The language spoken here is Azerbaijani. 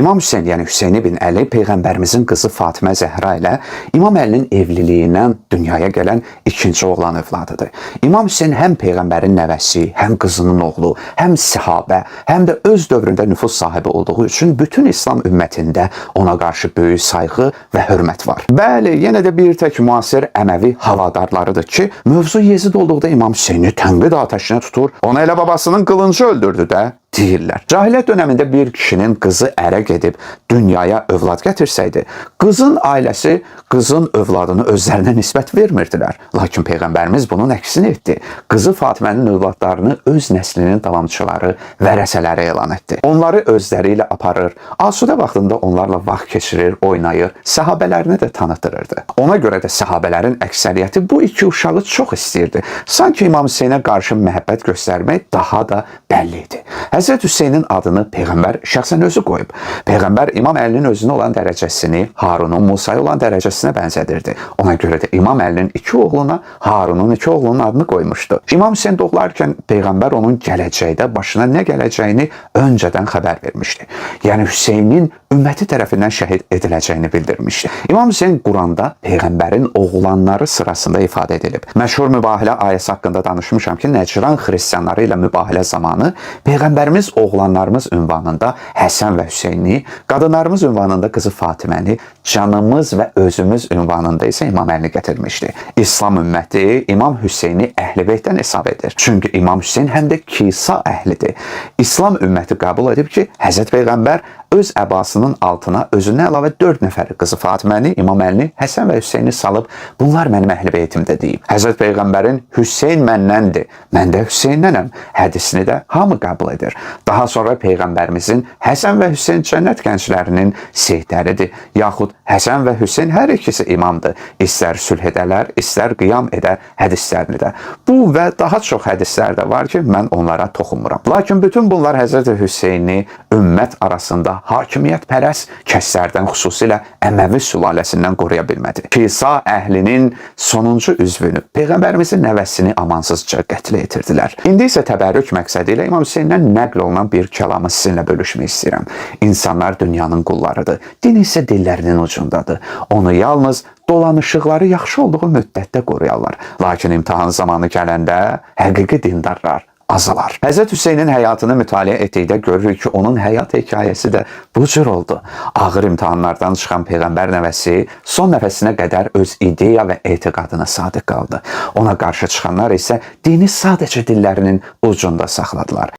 İmam Hüseyn, yəni Hüseyn ibn Əli Peyğəmbərimizin qızı Fatimə Zəhra ilə İmam Əlinin evliliyindən dünyaya gələn ikinci oğlan övladıdır. İmam Hüseyn həm Peyğəmbərin nəvəsi, həm qızının oğlu, həm səhabə, həm də öz dövründə nüfuz sahibi olduğu üçün bütün İslam ümmətində ona qarşı böyük sayğı və hörmət var. Bəli, yenə də bir tək müasir Əməvi havadarlarıdır ki, mövzu Yezid olduqda İmam Hüseyni tənqid atəşinə tutur, ona elə babasının qılıncı öldürdü də deyirlər. Cahiliyyət dövründə bir kişinin qızı ərə gedib dünyaya övlad gətirsəydi, qızın ailəsi qızın övladını özlərinə nisbət vermirdilər. Lakin Peyğəmbərimiz bunun əksini etdi. Qızı Fatimənin övladlarını öz nəslinin davamçıları, vərəsələri elan etdi. Onları özləri ilə aparır, asudə vaxtında onlarla vaxt keçirir, oynayır, səhabələrini də tanıtırırdı. Ona görə də səhabələrin əksəriyyəti bu iki uşağı çox istəyirdi. Sanki İmam Hüseynə qarşı məhəbbət göstərmək daha da bəlli idi. Həzrət Hüseynin adını Peyğəmbər şəxsən özü qoyub. Peyğəmbər İmam Əlinin özünə olan dərəcəsini Harunun Musaya olan dərəcəsinə bənzədirdi. Ona görə də İmam Əlinin iki oğluna Harunun iki oğlunun adını qoymuşdu. İmam Hüseyn doğularkən Peyğəmbər onun gələcəkdə başına nə gələcəyini öncədən xəbər vermişdi. Yəni Hüseynin ümməti tərəfindən şəhid ediləcəyini bildirmişdi. İmam Hüseyn Quranda Peyğəmbərin oğlanları sırasında ifadə edilib. Məşhur mübahilə ayəsi haqqında danışmışam ki, Nəcran xristianları ilə mübahilə zamanı Peyğəmbərimiz oğlanlarımız ünvanında Həsən və Hüseyni, qadınlarımız ünvanında qızı Fatiməni, canımız və özümüz ünvanında isə İmam Əlini gətirmişdi. İslam ümməti İmam Hüseyni Əhl-i-Beytdən hesab edir. Çünki İmam Hüseyn həm də Kisa əhlidir. İslam ümməti qəbul edib ki, Həzrət Peyğəmbər öz əbasının altına özünə əlavə 4 nəfəri qızı Fatiməni, İmam Əlini, Həsən və Hüseyni salıb, bunlar mənim Əhl-i-Beytimdə deyib. Həzrət Peyğəmbərin Hüseyn məndəndir, mən də Hüseynnənəm hədisini də hamı qəbul edir. Daha sonra Peyğəmbərimizin Həsən və Hüseyn cənnət gənclərinin seyidləridir. Yaxud Həsən və Hüseyn hər ikisi imamdır. İstər sülh edələr, istər qiyam edər hədislərini də. Bu və daha çox hədislər də var ki, mən onlara toxunmuram. Lakin bütün bunlar Həzrət Hüseyni ümmət arasında hakimiyyət pərəs kəslərdən, xüsusilə Əməvi sülaləsindən qoruya bilmədi. Kisa əhlinin sonuncu üzvünü, Peyğəmbərimizin nəvəsini amansızca qətlə yetirdilər. İndi isə təbərrük məqsədi ilə İmam Hüseyndən nəql olunan bir kəlamı sizinlə bölüşmək istəyirəm. İnsanlar dünyanın qullarıdır, din isə dillərinin ucundadır. Onu yalnız dolanışıqları yaxşı olduğu müddətdə qoruyarlar. Lakin imtahan zamanı gələndə həqiqi dindarlar azalar. Həzrət Hüseynin həyatını mütaliə etdikdə görürük ki, onun həyat hekayəsi də bu cür oldu. Ağır imtahanlardan çıxan Peyğəmbər nəvəsi son nəfəsinə qədər öz ideya və etiqadına sadiq qaldı. Ona qarşı çıxanlar isə dini sadəcə dillərinin ucunda saxladılar.